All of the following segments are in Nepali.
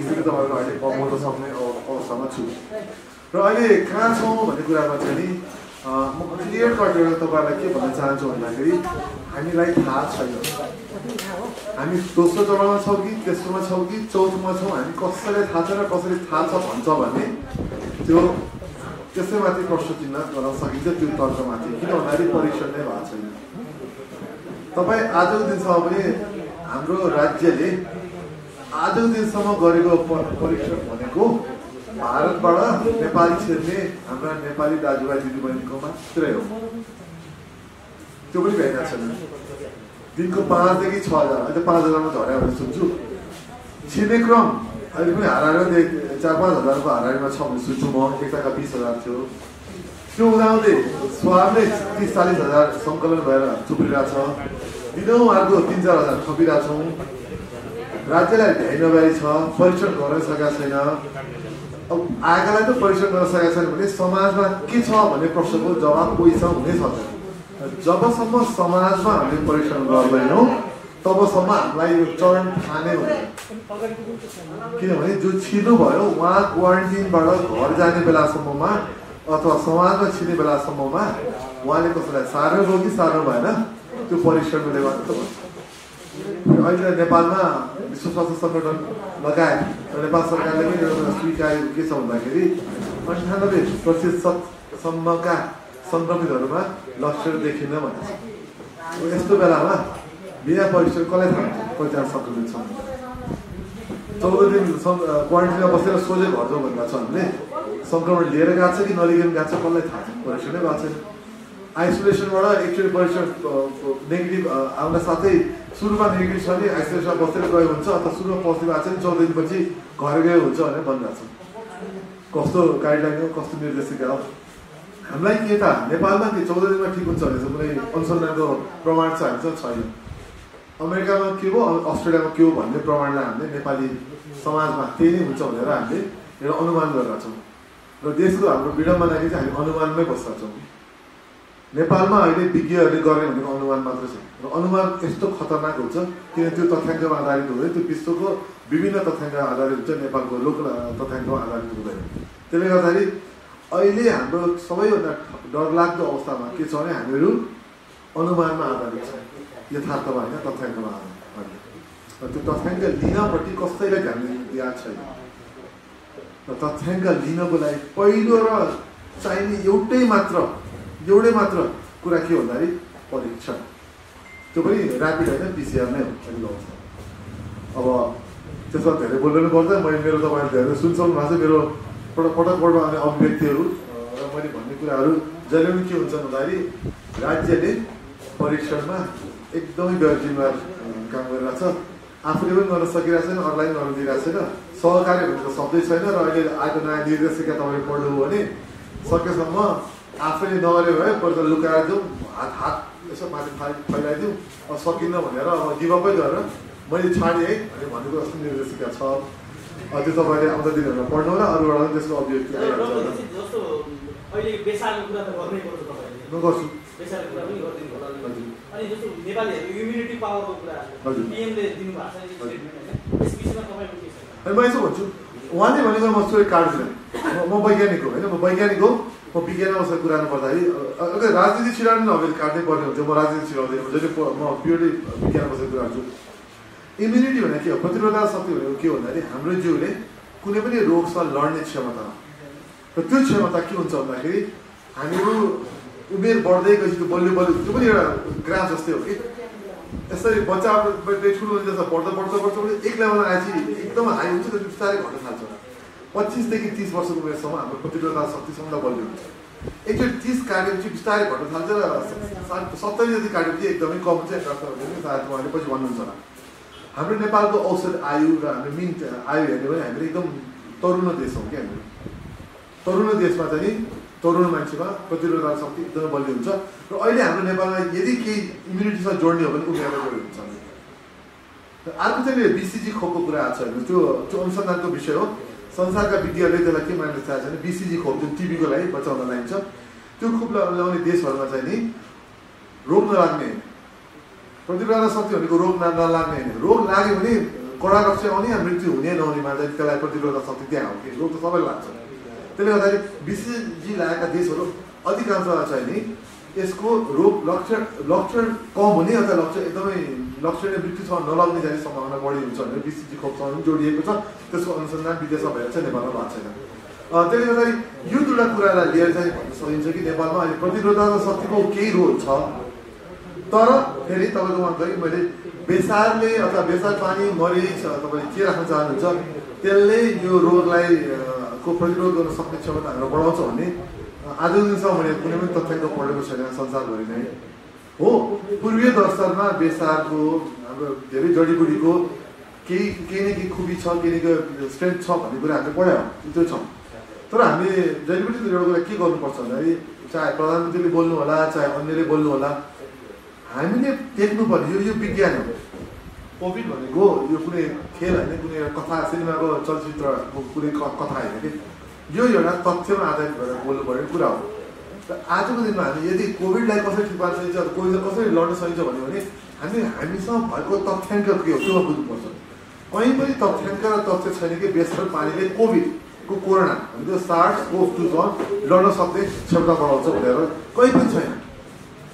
स्थिति तपाईँको अहिले कमाउन सक्ने अवस्थामा छु र अहिले कहाँ छौँ भन्ने कुरामा चाहिँ नि म क्लियर कट गरेर तपाईँहरूलाई के भन्न चाहन्छु भन्दाखेरि हामीलाई थाहा छैन हामी दोस्रो चरणमा छौँ कि तेस्रोमा छौँ कि चौथोमा छौँ हामी कसैलाई थाहा छैन कसरी थाहा छ भन्छ भने त्यो त्यसैमाथि प्रश्न चिन्ह गर्न सकिन्छ त्यो तर्कमाथि किन भन्दाखेरि परीक्षण नै भएको छैन तपाईँ आजको दिनसम्म पनि हाम्रो राज्यले आजको दिनसम्म गरेको परीक्षण भनेको भारतबाट नेपाली छिर्ने हाम्रा नेपाली दाजुभाइ दिदीबहिनीको मात्रै हो त्यो पनि भएका छैन दिनको 5 देखि 6 हजार अहिले 5,000मा झर्यो भने सुन्छु छिर्ने क्रम अहिले पनि हाराहारी 4-5 हजारको हाराहारीमा छ भने सुन्छु म एकताका 20,000 थियो त्यो हुँदाहुँदै स्वाबले 30-40 हजार सङ्कलन भएर चुप्रिरहेछ दिनौँ अर्को 3-4 हजार थपिरहेछौँ राज्यलाई भ्याइ नभ्याइ छ परीक्षण गर्न सकेका छैन अब आएकालाई त परीक्षण गर्न सकेका छैन भने समाजमा के छ भन्ने प्रश्नको जवाब कोहीसँग हुनै सक्दैन जबसम्म समाजमा हामीले परीक्षण गर्दैनौँ तबसम्म हामीलाई यो चरण थाहा हुँदैन किनभने जो छिर्नु भयो उहाँ क्वारेन्टिनबाट घर जाने बेलासम्ममा अथवा समाजमा छिर्ने बेलासम्ममा उहाँले कसैलाई सार्नु भयो कि सार्नु भएन त्यो परीक्षणले गर्दा त अहिले नेपालमा विश्व स्वास्थ्य सङ्गठन लगायत नेपाल सरकारले पनि एउटा स्वीकारेको के छ भन्दाखेरि 98%सम्मका सङ्क्रमितहरूमा लक्षण देखिन्न भनेको छ यस्तो बेलामा बिना परीक्षण कसलाई थाहा कतिजना सङ्क्रमित छ 14 दिन क्वारेन्टिनमा बसेर सोझै घर जाउँ भनेको छ हामीले सङ्क्रमण लिएर गएको छ कि नलिएर गएको छ कसलाई थाहा छ परीक्षणै भएको छैन आइसोलेसनबाट एकचोटि परीक्षण नेगेटिभ आउन साथै सुरुमा नेगेटिभ छ भने आइसोलेसनमा बसेर गयो हुन्छ अथवा सुरुमा पोजिटिभ आएको छ नि 14 दिनपछि घर गयो हुन्छ भनेर भनिरहेको छ कस्तो गाइडलाइन हो कस्तो निर्देशिका हो हामीलाई के थाहा नेपालमा के 14 दिनमा ठिक हुन्छ भने चाहिँ कुनै अनुसन्धानको प्रमाण छ हामीसँग छैन अमेरिकामा के हो अस्ट्रेलियामा के हो भन्ने प्रमाणलाई हामीले नेपाली समाजमा त्यही नै हुन्छ भनेर हामीले एउटा अनुमान गरेका छौँ र देशको हाम्रो विडम्बना के चाहिँ हामी अनुमानमै बस्दा छौँ नेपालमा अहिले विज्ञहरूले गर्ने भनेको अनुमान मात्र छ र अनुमान यस्तो खतरनाक हुन्छ किन त्यो तथ्याङ्कमा आधारित हुँदैन त्यो विश्वको विभिन्न तथ्याङ्क आधारित हुन्छ नेपालको लोकल तथ्याङ्कमा आधारित हुँदैन त्यसले गर्दाखेरि अहिले हाम्रो सबैभन्दा डरलाग्दो अवस्थामा के छ भने हामीहरू अनुमानमा आधारित छ यथार्थमा होइन तथ्याङ्कमा आधारित र त्यो तथ्याङ्क लिनपट्टि कसैलाई ध्यान याद छैन र तथ्याङ्क लिनको लागि पहिलो र चाहिने एउटै मात्र कुरा के भन्दाखेरि परीक्षण त्यो पनि ऱ्यापिड होइन पिसिआर नै हो अहिलेको अवस्था अब त्यसमा धेरै बोल्नु पर्दैन मैले मेरो तपाईँहरू धेरै सुनिसक्नु भएको छ मेरो पटक आउने अभिव्यक्तिहरू र मैले भन्ने कुराहरू जहिले पनि के हुन्छ भन्दाखेरि राज्यले परीक्षणमा एकदमै बेजिम्मेवार काम गरिरहेछ आफूले पनि गर्न सकिरहेको छैन अरूलाई पनि गर्न दिइरहेको छैन सहकारी भनेको शब्दै छैन र अहिले आएको नयाँ निर्देशिका तपाईँले पढ्नुभयो भने सकेसम्म आफैले नगरे भए पहिला लुकाएर जाउँ हात यसो माथि फैलाइदिउँ अब सकिन्न भनेर अब गिभअपै गरेर मैले छाडेँ है अनि भनेको जस्तो निर्देशिका छ त्यो तपाईँले आउँदा दिनहरूमा पढ्नु होला अरूबाट पनि त्यसको अभिव्यक्ति नगर्छु अनि म यसो भन्छु उहाँले भनेको म सोही काट्दिनँ म वैज्ञानिक हो होइन म वैज्ञानिक हो म विज्ञानमा कुरामा पर्दाखेरि अगर राजनीति छिराउनु नभए काट्नै पर्ने हुन्छ म राजनीति छिराउँदैन जहिले म प्योरली विज्ञानमा बसेर कुरा गर्छु इम्युनिटी भनेको के हो प्रतिरोधक शक्ति भनेको के हो भन्दाखेरि हाम्रो जिउले कुनै पनि रोगसँग लड्ने क्षमता र त्यो क्षमता के हुन्छ भन्दाखेरि हामीहरू उमेर बढ्दै गएपछि त्यो बलियो त्यो पनि एउटा ग्राफ जस्तै हो कि यसरी बच्चा ठुलो हुन्छ जस्तो बढ्दा एक लेभलमा आएपछि एकदम हाई हुन्छ त्यो बिस्तारै घट्न थाल्छ 25 देखि 30 वर्षको उमेरसम्म हाम्रो प्रतिरोधक शक्ति सम्म बलियो हुन्छ एकचोटि 30 काटेपछि बिस्तारै घट्न थाल्छ र 70 जति काटेपछि एकदमै कम हुन्छ सायद उहाँले पछि भन्नुहुन्छ होला हाम्रो नेपालको औषध आयु र हाम्रो मिन आयु हेर्ने भने हामीले एकदम तरुण देश हौँ क्या हामी तरुण देशमा चाहिँ तरुण मान्छेमा प्रतिरोधक शक्ति एकदमै बलियो हुन्छ र अहिले हाम्रो नेपालमा यदि केही इम्युनिटीसँग जोड्ने हो भने उमेरले जोड्ने हुन्छ अर्को चाहिँ बिसिजी खोपको कुरा आएको छ त्यो अनुसन्धानको विषय हो संसारका विज्ञहरूले त्यसलाई के मान्न चाहेको छ भने बिसिजी खोप जुन टिबीको लागि बचाउन लगाइन्छ त्यो खोप लगाउने देशहरूमा चाहिँ नि रोग नलाग्ने प्रतिरोधक शक्ति भनेको रोग नलाग्ने होइन रोग लाग्यो भने कडा लक्ष्य आउने या मृत्यु हुने नहुनेमा चाहिँ त्यसलाई प्रतिरोधक शक्ति त्यहाँ हो कि रोग त सबैले लाग्छ। त्यसले गर्दाखेरि BCG लागेका देशहरू अधिकांश चाहिँ नि यसको रोग लक्षण कम हुने अथवा लक्षणले मृत्युसँग नलग्ने जाने सम्भावना बढी हुन्छ भनेर BCG खोपसँग पनि जोडिएको छ। त्यसको अनुसन्धान विदेशमा भएर चाहिँ नेपालमा भएको छैन। त्यसले गर्दाखेरि यो दुईवटा कुरालाई लिएर चाहिँ भन्न सकिन्छ कि नेपालमा अहिले प्रतिरोधक शक्तिको केही रोल छ। तर फेरि तपाईँकोमा गई मैले बेसारले अथवा बेसार पानी मरिच तपाईँले के राख्न चाहनुहुन्छ त्यसले यो रोगलाई को प्रतिरोध गर्न सक्ने क्षमता हाम्रो बढाउँछ भन्ने आजको दिनसम्म मैले कुनै पनि तथ्याङ्क पढेको छैन संसारभरि नै हो। पूर्वीय दर्शनमा बेसारको हाम्रो धेरै जडीबुटीको केही न केही खुबी छ, केही न केही स्ट्रेन्थ छ भन्ने कुरा हामीले पढायो, त्यो छ। तर हामीले जडीबुटीको एउटा कुरा के गर्नुपर्छ भन्दाखेरि चाहे प्रधानमन्त्रीले बोल्नु होला चाहे अन्यले बोल्नु होला, हामीले देख्नुपर्ने यो विज्ञान हो। कोभिड भनेको यो कुनै खेल होइन, कुनै कथा सिनेमाको चलचित्रको कुनै कथा होइन कि यो एउटा तथ्यमा आधारित भएर बोल्नुपर्ने कुरा हो। र आजको दिनमा हामी यदि कोभिडलाई कसरी ठिक पार्न सकिन्छ, कोभिडलाई कसरी लड्न सकिन्छ भन्यो भने हामीसँग भएको तथ्याङ्क के हो त्यो बुझ्नुपर्छ। कहीँ पनि तथ्याङ्क र तथ्य छैन कि बेसार पानीले कोभिडको कोरोना भनेको SARS-CoV-2सँग लड्न सक्ने क्षमता बढाउँछ भनेर कहीँ पनि छैन।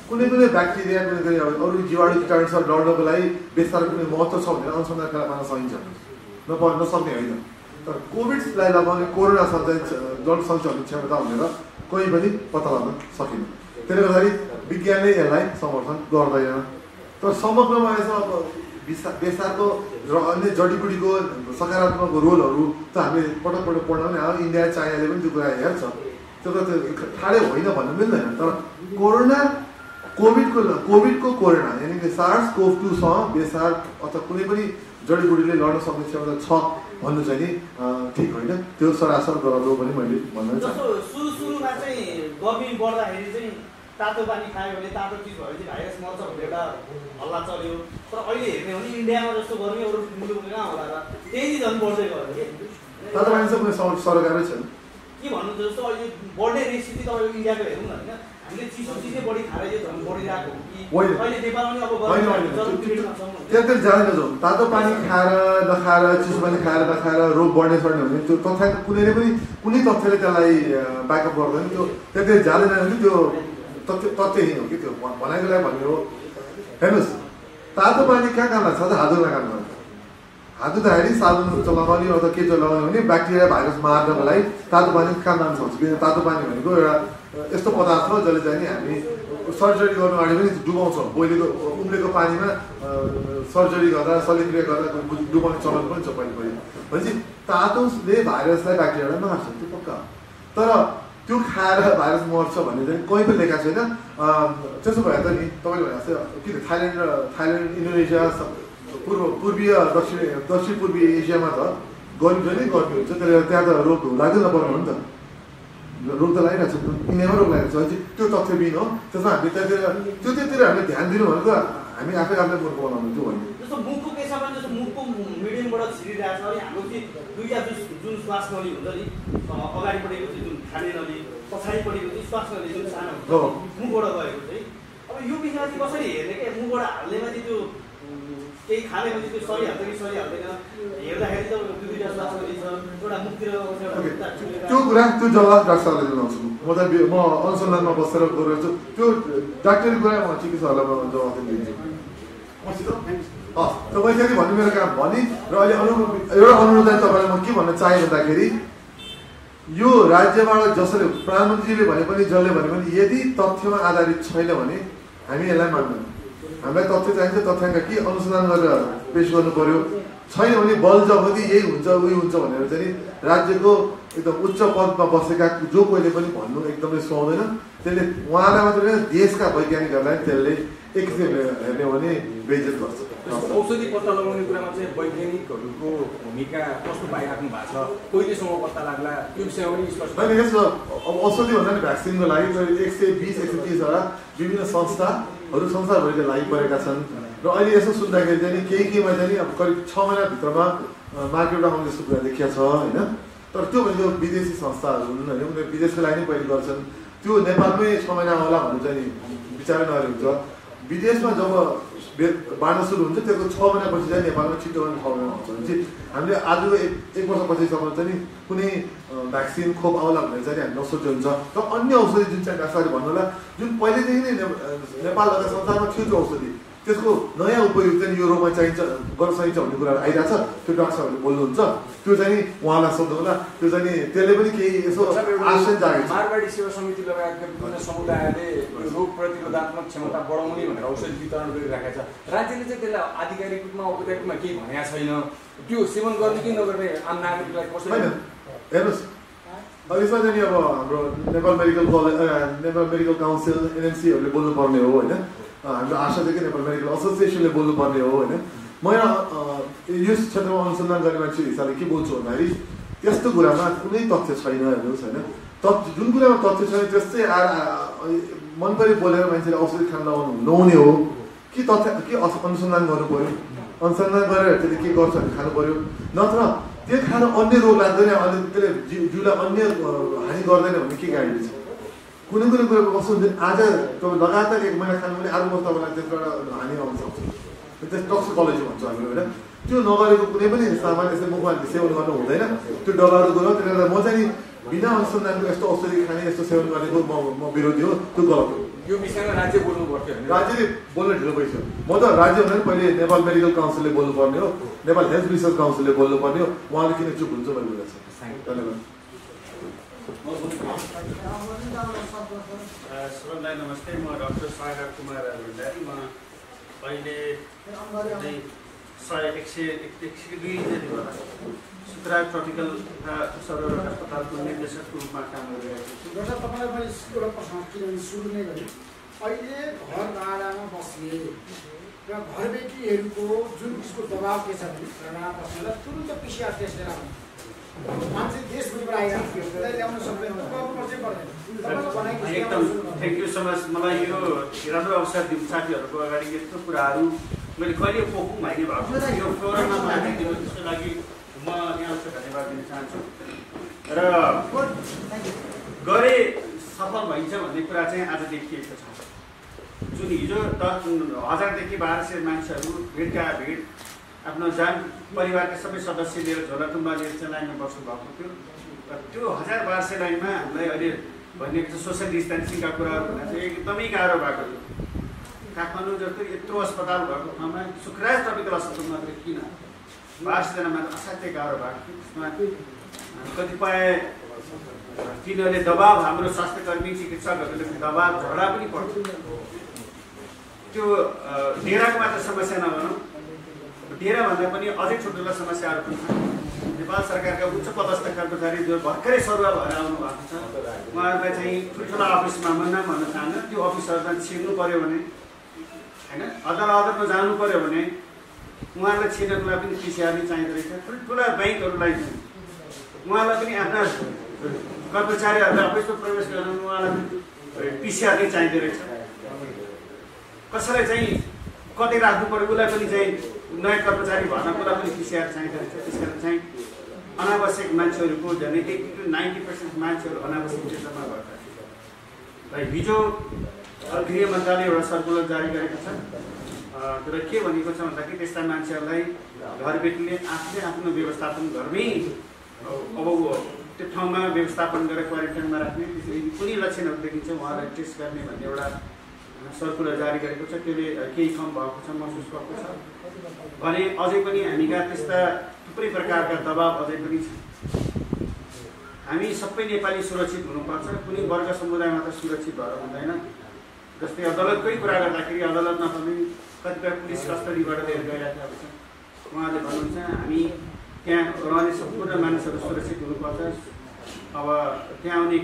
कुनै ब्याक्टेरिया कुनै अरू जीवाणु कीटाणुसँग लड्नको लागि बेसारको कुनै महत्त्व छ भनेर अनुसन्धान फेला पार्न सकिन्छ, नसक्ने होइन। तर कोभिडलाई लगाउने कोरोनासँग चाहिँ लड्न सक्छ भन्ने क्षमता भनेर कहीँ पनि पत्ता लाग्न सकिन। त्यसले गर्दाखेरि विज्ञानले यसलाई समर्थन गर्दैन। तर समग्रमा यसमा अब बेसारको र अन्य जडीबुटीको सकारात्मक रोलहरू त हामीले पटक पढ्न पनि अब इन्डिया चाइनाले पनि त्यो कुरा हेर्छ, त्यो त ठाडै होइन भन्नु मिल्दैन। तर कोभिडको कोरोना यानि कि SARS-CoV-2सँग बेसार अथवा कुनै पनि जडीबुटीले लड्न सक्ने क्षमता छ भन्नु चाहिँ नि ठिक होइन, त्यो सरासर गलत हो पनि मैले भन्न चाहन्छु। सुरुमा चाहिँ गर्मी बढ्दाखेरि चाहिँ तातो पानी खायो भने तातो चिज भयो भने भाइरस मर्छ भन्ने एउटा हल्ला चल्यो। तर अहिले हेर्ने भने इन्डियामा जस्तो गर्मी अरू मुलुकमा कहाँ होला र त्यही झन् बढ्दै गयो कि तातो पानी चाहिँ कुनै सरकारै छैन के भन्नुहुन्छ। जस्तो अहिले बढ्ने रेसिपी तपाईँको इन्डियाको हेरौँ न होइन, हामीले चिसो चिजै बढी खाएर यो झन् बढिरहेको हो कि अहिले नेपालमा पनि अब त्यहाँ जाँदैन जाउँ। तातो पानी खाएर नखाएर चिसो पानी खाएर नखाएर रोग बढ्ने सर्ने भने त्यो तथ्याङ्क कुनै तथ्यले त्यसलाई ब्याकअप गर्दैन। त्यो त्यहाँ जाँदैन भने त्यो तथ्यहीन हो कि त्यो भनाइको लागि भन्ने हो। हेर्नुहोस्, तातो पानी कहाँ लाग्छ त हात धुन काम गर्छ। हात धुँदाखेरि साबुन लगाउने अथवा के लगाउने भने ब्याक्टेरिया भाइरस मार्नको लागि तातो पानी कहाँ जान सक्छ। किन तातो पानी भनेको एउटा यस्तो पदार्थ हो जसले चाहिँ नि हामी सर्जरी गर्नु अगाडि पनि डुबाउँछौँ। उम्लेको पानीमा सर्जरी गर्दा शल्यक्रिया गर्दा डुबाउने चलन पनि छ पहिले भनेपछि तातोले भाइरसलाई ब्याक्टेरियालाई मार्छ, त्यो पक्का। तर त्यो खाएर भाइरस मर्छ भन्ने चाहिँ कहीँ पनि लेखाएको छैन। त्यसो भए त नि तपाईँले भने जस्तै किन थाइल्यान्ड इन्डोनेसिया पूर्वीय दक्षिण पूर्वी एसियामा त गर्मी पनि गर्मी हुन्छ, त्यसले गर्दा त्यहाँ त रोग लाग्दै नपर्ने हो नि त। रोग त लागिरहेको छ, इन्डियामा रोग लागेको छ, त्यो तथ्यविहीन हो। त्यसमा हामीले त्यतिर हामीले ध्यान दिनु भनेको हामी आफैलाई मूर्ख बनाउनु त्यो भन्ने। जस्तो मुखको केसमा पनि जस्तो मुखको मिडियमबाट छिरिरहेको छ अनि हाम्रो चाहिँ दुईवटा जुन श्वास नली हुन्छ नि, अगाडिपट्टिको चाहिँ जुन खाने नली, पछाडिपट्टिको चाहिँ श्वास नली जुन सानो मुखबाट गएको चाहिँ अब यो विषयमा चाहिँ कसरी हेर्ने क्या? मुखबाट हाल्नेमा चाहिँ त्यो केही खानेपछि त्यो सरिहाल्छ कि सरिहाल्दैन, हेर्दाखेरि त दुईवटा श्वास नली छ, एउटा मुखतिर त्यो कुरा त्यो जवाब डाक्टर सरले दिनुहुन्छ। म अनुसन्धानमा बसेर गएर त्यो डाक्टरी कुरा म चिकित्सकहरूलाई म जवाब दिन्छु। तपाईँ भन्नु मेरो काम भने र अहिले एउटा अनुरोध तपाईँलाई म के भन्न चाहेँ भन्दाखेरि यो राज्यबाट जसले प्रधानमन्त्रीले भने पनि जसले भने पनि यदि तथ्यमा आधारित छैन भने हामी यसलाई मान्दैनौँ। हामीलाई तथ्य चाहिन्छ, तथ्याङ्क के अनुसन्धान गरेर पेश गर्नु पर्यो। छैन भने बल जबरजस्ती यही हुन्छ उही हुन्छ भनेर चाहिँ राज्यको एकदम उच्च पदमा बसेका जो कोहीले पनि भन्नु एकदमै सुहाउँदैन। त्यसले उहाँलाई मात्रै होइन देशका वैज्ञानिकहरूलाई त्यसले एक किसिमले हेर्ने हो भने बेइज्जत गर्छ। औषधि पत्ता लगाउने कुरामा चाहिँ वैज्ञानिकहरूको भूमिका कस्तो पाइराख्नु भएको छ, कहिलेसम्म पत्ता लाग्ला त्यो विषयमा पनि स्पष्ट होइन। यसो अब औषधि भन्दा नि भ्याक्सिनको लागि 120-130वटा विभिन्न संस्थाभरिका लागि परेका छन्। र अहिले यसो सुन्दाखेरि चाहिँ केहीमा चाहिँ अब करिब 6 महिनाभित्रमा मार्केट आउने जस्तो कुरा देखिया छ होइन। तर त्यो भनेको विदेशी संस्थाहरू हुन् होइन, उनीहरू विदेशको लागि नै पहिले गर्छन्। त्यो नेपालमै 6 महिना होला भन्ने चाहिँ विचार नगरेको हुन्छ। विदेशमा जब बाँड्न सुरु हुन्छ त्यसको 6 महिनापछि चाहिँ नेपालमा छिटो भने ठाउँमा आउँछ भने हामीले आजको एक वर्षपछिसम्म चाहिँ कुनै भ्याक्सिन खोप आउला भनेर चाहिँ हामी नसोच्यो हुन्छ र अन्य औषधि जुन चाहिँ डाक्टरले भन्नुहोला जुन पहिलेदेखि नै नेपाल अथवा संसारमा थियो त्यो औषधि त्यसको नयाँ उपयोग चाहिँ यो रोगमा चाहिन्छ गर्न सकिन्छ भन्ने कुराहरू आइरहेछ त्यो डाक्टरहरूले बोल्नुहुन्छ त्यो चाहिँ उहाँलाई सोध्नु होला त्यो चाहिँ त्यसले पनि केही यसो आशा जागेको छ मारवाडी सेवा समिति लगायतका विभिन्न समुदायले रोग प्रतिरोधात्मक क्षमता बढाउने भनेर औषधि वितरण गरिरहेको छ राज्यले चाहिँ त्यसलाई आधिकारिक रूपमा औपचारिक रूपमा केही भनेको छैन त्यो सेवन गर्ने कि नगर्ने आम नागरिकलाई कसरी हेर्नुहोस् यसमा चाहिँ अब हाम्रो नेपाल मेडिकल काउन्सिल एनएमसीहरूले बोल्नुपर्ने हो होइन हाम्रो आशा चाहिँ के नेपाल मेडिकल एसोसिएसनले बोल्नुपर्ने हो होइन म यस क्षेत्रमा अनुसन्धान गर्ने मान्छे हिसाबले के बोल्छु भन्दाखेरि त्यस्तो कुरामा कुनै तथ्य छैन हेर्नुहोस् होइन जुन कुरामा तथ्य छैन त्यस चाहिँ मन परि बोलेर मान्छेले औषधि खान लगाउनु नहुने हो कि तथ्य के अनुसन्धान गर्नु पऱ्यो अनुसन्धान गरेर त्यसले के गर्छ भने खानु पऱ्यो नत्र त्यो खान अन्य रोग लाग्दैन अनि त्यसले जिउलाई अन्य हानि गर्दैन भन्ने के गाडी छ कुनै कुराको कस्तो हुन्छ आज तपाईँ लगातार 1 महिना खानु भने अर्को वर्ष तपाईँलाई त्यसबाट हानि आउन सक्छ त्यस टक्सिकोलोजी भन्छ हामीले होइन त्यो नगरेको कुनै पनि सामान्य यसले मुखमा सेवन गर्नु हुँदैन त्यो डराउनु कुरो त्यसले गर्दा म चाहिँ बिना अनुसन्धानको यस्तो औषधि खाने यस्तो सेवन गरेको म विरोधी हो त्यो गलत हो यो विषयमा राज्य बोल्नु पर्थ्यो राज्यले बोल्न ढिलो भइसक्यो म त राज्य भने पहिले नेपाल मेडिकल काउन्सिलले बोल्नुपर्ने हो नेपाल हेल्थ रिसर्च काउन्सिलले बोल्नुपर्ने हो उहाँले किन चुप हुन्छ मैले बुझेको छु धन्यवाद सबैलाई नमस्ते म डाक्टर सागर कुमार भण्डारी म अहिले 102 होला सुत्रा ट्रपिकल तथा सर्वरोग अस्पतालको निर्देशकको रूपमा काम गरिरहेको छु डाक्टर तपाईँलाई मैले एउटा प्रश्न किनभने सुरु नै गरेँ अहिले घर भाडामा बस्ने र घरबेटीहरूको जुन उसको दबाब के छ भने भाडामा बस्नेलाई तुरुन्त पिसिआर टेस्ट लिएर आउनु मान्छे देशभरिबाट आइरहेको त्यसलाई ल्याउन सक्दैन एकदम थ्याङ्क यू सो मच मलाई यो राम्रो अवसर दिनु साथीहरूको अगाडि यस्तो कुराहरू मैले कहिले पोखौँ भन्ने भएको छ यो प्रोग्राममा मानिदिनु त्यसको लागि म यहाँलाई धन्यवाद दिन चाहन्छु र गरे सफल भइन्छ भन्ने कुरा चाहिँ आज देखिएको छ जुन हिजो 10,000 देखि 1200 मान्छेहरू भिडका भिड आफ्नो जान परिवारका सबै सदस्य लिएर झोलाटुम्बा लिएर चाहिँ लाइनमा बस्नु भएको थियो त्यो 1000-1200 लाइनमा हामीलाई अहिले भनेको छ सोसियल डिस्टेन्सिङका कुराहरू हुन चाहिँ एकदमै गाह्रो भएको थियो काठमाडौँ जस्तो यत्रो अस्पताल भएको ठाउँमा सुखराज ट्रपिकल अस्पताल मात्रै किन 1200 जना मात्र असाध्यै गाह्रो भएको थियो त्यसमा कतिपय तिनीहरूले दबाब हाम्रो स्वास्थ्यकर्मी चिकित्सकहरूले दबाब झगडा पनि पर्थ्यो त्यो डेराको मात्र समस्या नभनौँ डेराभन्दा पनि अझै ठुल्ठुला समस्याहरू पनि छन् नेपाल सरकारका उच्च पदस्थ कर्मचारी जो भर्खरै सरुवा भएर आउनु भएको छ उहाँहरूलाई चाहिँ ठुल्ठुला अफिसमा म नाम भन्न चाहन्न त्यो अफिसहरूमा छिर्नु पऱ्यो भने होइन अदालतमा जानु पऱ्यो भने उहाँहरूलाई छिर्नको लागि पनि पिसिआर नै चाहिँदो रहेछ ठुल्ठुला ब्याङ्कहरूलाई उहाँलाई पनि आफ्ना कर्मचारीहरूलाई अफिसमा प्रवेश गर्न उहाँलाई पिसिआर नै चाहिँदो रहेछ कसैलाई चाहिँ कतै राख्नु पऱ्यो उसलाई पनि चाहिँ नयाँ कर्मचारी भर्नको लागि पनि पिसिआर चाहिँदो रहेछ त्यस कारण चाहिँ अनावश्यक मान्छेहरूको झन् 80 to 90% मान्छेहरू अनावश्यक क्षेत्रमा भएका र हिजो गृह मन्त्रालयले एउटा सर्कुलर जारी गरेको छ तर के भनेको छ भन्दाखेरि त्यस्ता मान्छेहरूलाई घरबेटीले आफूले आफ्नो व्यवस्थापन घरमै अब त्यो ठाउँमा व्यवस्थापन गरेर क्वारेन्टाइनमा राख्ने त्यसरी कुनै लक्षणहरू देखिन्छ उहाँलाई टेस्ट गर्ने भन्ने एउटा सर्कुलर जारी गरेको छ त्यसले केही कम भएको छ महसुस भएको छ भने अझै पनि हामीका त्यस्ता थुप्रै प्रकारका दबाब अझै पनि छ हामी सबै नेपाली सुरक्षित हुनुपर्छ कुनै वर्ग समुदाय मात्र सुरक्षित भएर हुँदैन जस्तै अदालतकै कुरा गर्दाखेरि अदालतमा पनि कतिपय पुलिस कस्टडीबाट लिएर गइरहेको छ उहाँले भन्नुहुन्छ हामी त्यहाँ रहने सम्पूर्ण मानिसहरू सुरक्षित हुनुपर्छ अब त्यहाँ आउने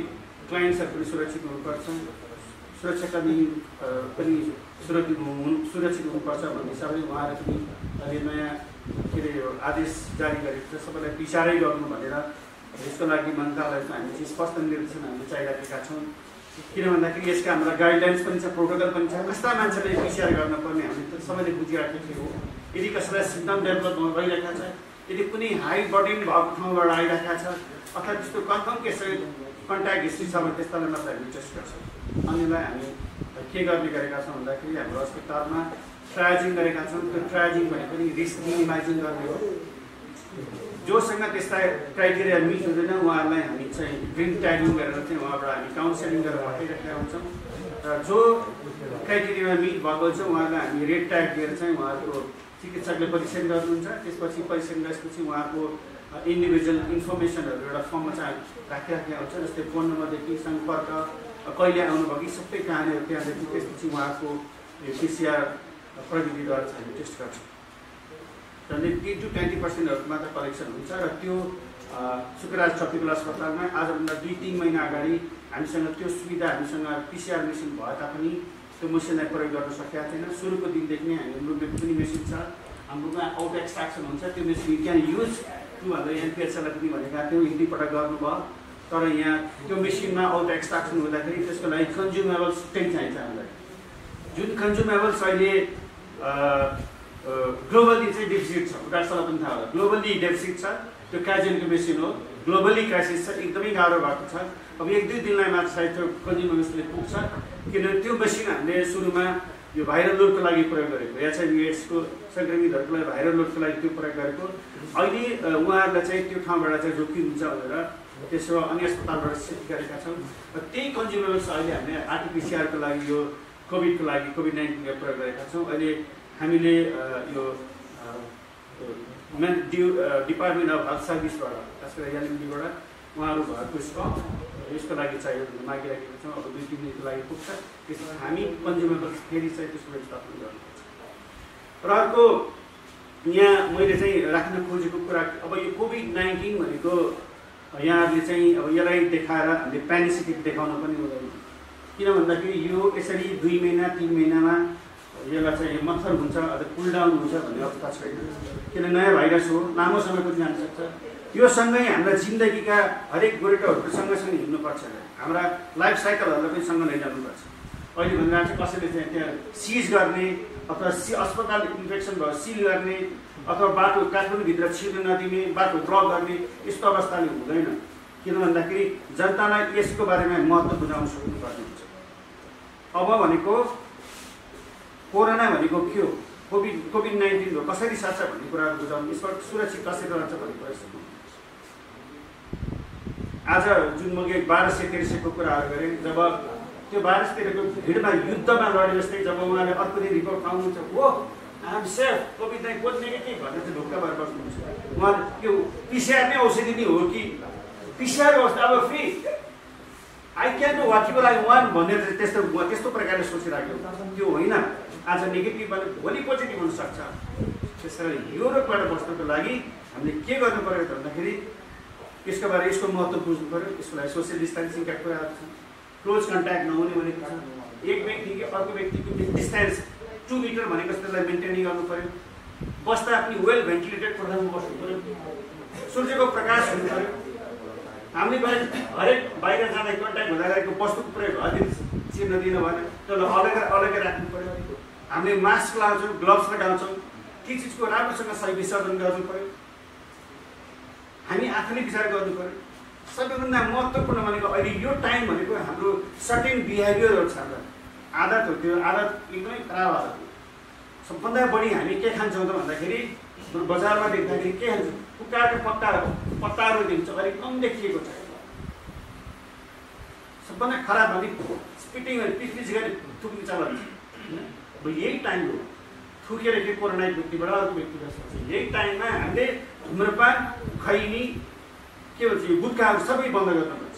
क्लाइन्ट्सहरू पनि सुरक्षित हुनुपर्छ सुरक्षाकर्मी पनि सुरक्षित हुनुपर्छ भन्ने हिसाबले उहाँले पनि अहिले नयाँ के अरे आदेश जारी गरेको छ सबैलाई पिसारै गर्नु भनेर यसको लागि मन्त्रालयको हामी चाहिँ स्पष्ट निर्देशन हामीले चाहिरहेका छौँ किन भन्दाखेरि यसका हाम्रा गाइडलाइन्स पनि छ प्रोटोकल पनि छ कस्ता मान्छेले पिसिआर गर्नुपर्ने हामीले सबैले बुझिराखेको थियो यदि कसैलाई सिम्टम डेभलप भइरहेको छ यदि कुनै हाई बर्डन भएको ठाउँबाट आइरहेको छ अथवा त्यस्तो कन्फर्म केस कन्ट्याक्ट हिस्ट्री छ भने त्यस्तालाई मात्र हामी टेस्ट गर्छौँ अन्यलाई हामी के गर्ने गरेका छौँ भन्दाखेरि हाम्रो अस्पतालमा ट्रायोजिङ गरेका छौँ। त्यो ट्रायोजिङ भनेको पनि रिस्क मिनिमाइजिङ गर्ने हो। जोसँग त्यस्ता क्राइटेरिया मिट हुँदैन उहाँहरूलाई हामी चाहिँ ग्रिन ट्यागिङ गरेर चाहिँ उहाँबाट हामी काउन्सिलिङ गरेर पठाइरहेका हुन्छौँ र जो क्राइटेरियामा मिट भएको छ उहाँहरूलाई हामी रेड ट्याग दिएर चाहिँ उहाँहरूको चिकित्सकले परीक्षण गर्नुहुन्छ। त्यसपछि परीक्षण गरेपछि उहाँको इन्डिभिजुअल इन्फर्मेसनहरू एउटा फर्ममा चाहिँ राखिराखेका हुन्छ, जस्तै फोन नम्बरदेखि सम्पर्क, कहिले आउनुभयो कि सबै कहानीहरू त्यहाँदेखि। त्यसपछि उहाँको PCR प्रविधिद्वारा चाहिँ हामी टेस्ट गर्छौँ। झन्डै 10 to 20% मात्र कलेक्सन हुन्छ र त्यो शुक्रराज चट्टिकल अस्पतालमा आजभन्दा 2-3 महिना अगाडि हामीसँग त्यो सुविधा, हामीसँग PCR मेसिन भए तापनि त्यो मेसिनलाई प्रयोग गर्न सकेका थिएन। सुरुको दिनदेखि नै हाम्रोमा पनि मेसिन छ, हाम्रोमा आउट एक्सट्राक्सन हुन्छ। त्यो मेसिन क्यान युज टु भनेर एनपिएचलाई पनि भनेका थियौँ, हिन्दीपटक गर्नुभयो। तर यहाँ त्यो मेसिनमा आउट एक्सट्राक्सन हुँदाखेरि त्यसको लागि कन्ज्युमेबल्स चाहिँ चाहिन्छ हामीलाई। जुन कन्ज्युमेबल्स अहिले ग्लोबली चाहिँ डेफिसिट छ, उदाहरणलाई पनि थाहा होला, ग्लोबली डेफिसिट छ। त्यो क्याजुअलको मेसिन हो, ग्लोबली क्राइसिस छ, एकदमै गाह्रो भएको छ। अब 1-2 दिनलाई मात्र सायद त्यो कन्ज्युमर्सले पुग्छ, किनभने त्यो मेसिन हामीले सुरुमा यो भाइरल लोडको लागि प्रयोग गरेको, एचआइभी एड्सको सङ्क्रमितहरूको लागि भाइरल लोडको लागि त्यो प्रयोग गरेको। अहिले उहाँहरूलाई चाहिँ त्यो ठाउँबाट चाहिँ जोखिम हुन्छ भनेर त्यसो अन्य अस्पतालबाट सिफ्ट गरेका छौँ। र त्यही कन्ज्युमर्स अहिले हामीले आरटिपिसिआरको लागि यो कोभिडको लागि कोभिड-19 प्रयोग गरेका छौँ। अहिले हामीले यो डिपार्टमेन्ट अफ हेल्थ सर्भिसबाट, खास गरेर एलएमडीबाट उहाँहरू भएको स्टक यसको लागि चाहियो भनेर मागिराखेका छौँ। अब 2-3 दिनको लागि पुग्छ, त्यसमा हामी कन्ज्युमेबल्स फेरि चाहिँ त्यसको व्यवस्थापन गर्नुपर्छ। र अर्को यहाँ मैले चाहिँ राख्न खोजेको कुरा, अब यो कोभिड-19 भनेको यहाँहरूले चाहिँ अब यसलाई देखाएर हामीले प्यानिसिटिक देखाउन पनि हुँदैन। किन भन्दाखेरि यो यसरी 2 महिना 3 महिनामा यसलाई चाहिँ मत्थर हुन्छ अथवा कुल डाउन हुन्छ भन्ने अवस्था छैन। किन नयाँ भाइरस हो, लामो समय पनि जान सक्छ। यो सँगै हाम्रा जिन्दगीका हरेक गोरेटोहरूको सँगसँगै हिँड्नुपर्छ, हाम्रा लाइफ साइकलहरूलाई पनि सँग लैजानुपर्छ। अहिले भन्दा चाहिँ कसैले चाहिँ त्यहाँ सिज गर्ने अथवा अस्पताल इन्फेक्सन भयो सिल गर्ने अथवा बाटो काठमाडौँभित्र छिर्न नदिने, बाटो ब्लक गर्ने, यस्तो अवस्थाले हुँदैन। किन भन्दाखेरि जनतालाई यसको बारेमा महत्त्व बुझाउन सक्नुपर्ने हुन्छ। अब भनेको कोरोना भनेको के हो, कोभिड-19 हो, कसरी सर्छ भन्ने कुराहरू बुझाउनु, यसबाट सुरक्षित कसरी रहन्छ भन्ने कुरा सिक्नु। आज जुन म 1200-1300 को कुराहरू गरेँ, जब त्यो 1200-1300 को भिडमा युद्धमा लडे जस्तै जब उहाँले अर्को दिन रिपोर्ट पाउनुहुन्छ, हो आम सेफ, कोभिड-19 कोड नेगेटिभ भनेर चाहिँ ढुक्क भएर बस्नुहुन्छ। उहाँले त्यो पिसिआर नै औषधि नै हो कि पिसिआर अवस्था अब free I can do whatever I want भनेर त्यस्तो प्रकारले सोचिराख्यो। त्यो होइन, आज नेगेटिभ भने भोलि पोजिटिभ हुनसक्छ। त्यसैले यो रोगबाट बस्नको लागि हामीले के गर्नु पर्यो भन्दाखेरि यसको बारे यसको महत्त्व बुझ्नु पर्यो। यसको लागि सोसियल डिस्टेन्सिङका कुराहरू छन्, क्लोज कन्ट्याक्ट नहुने भनेको छ, एक व्यक्तिको अर्को व्यक्तिको डिस्टेन्स 2 मिटर भनेको त्यसलाई मेन्टेन गर्नु पर्यो। बस्दा पनि वेल भेन्टिलेटेड कोठामा बस्नु पर्यो, सूर्यको प्रकाश हुनु पर्यो। हामीले हरेक बाहिर जाँदा कन्ट्याक्ट हुँदा गरेको वस्तुको प्रयोग हरेक चिर्न दिनु भएन, त्यसलाई अलग्गै राख्नु पर्यो। हामीले मास्क लगाउँछौँ, ग्लोभ्स लगाउँछौँ, ती चिजको राम्रोसँग सही विसर्जन गर्नु पर्यो। हामी आफैले विचार गर्नु पर्यो। सबैभन्दा महत्त्वपूर्ण भनेको अहिले यो टाइम भनेको हाम्रो सर्टेन बिहेभियरहरू छ, हाम्रो आदत हो। त्यो आदत एकदमै खराब आदत हो। सबभन्दा बढी हामी के खान्छौँ त भन्दाखेरि बजारमा देख्दाखेरि के खान्छौँ, कुकाको पत्ताहरू दिन्छ, अलिक कम देखिएको छ। सबभन्दा खराब भने स्पिटिङ पिचपिच गरी थुक्ने चलन छ। यही टाइम हो थुकेर के कोरोना व्यक्तिबाट अर्को व्यक्तिबाट सक्छ। यही टाइममा हामीले धुम्रपान, खैनी, के भन्छ यो गुटखाहरू सबै बन्द गर्नुपर्छ।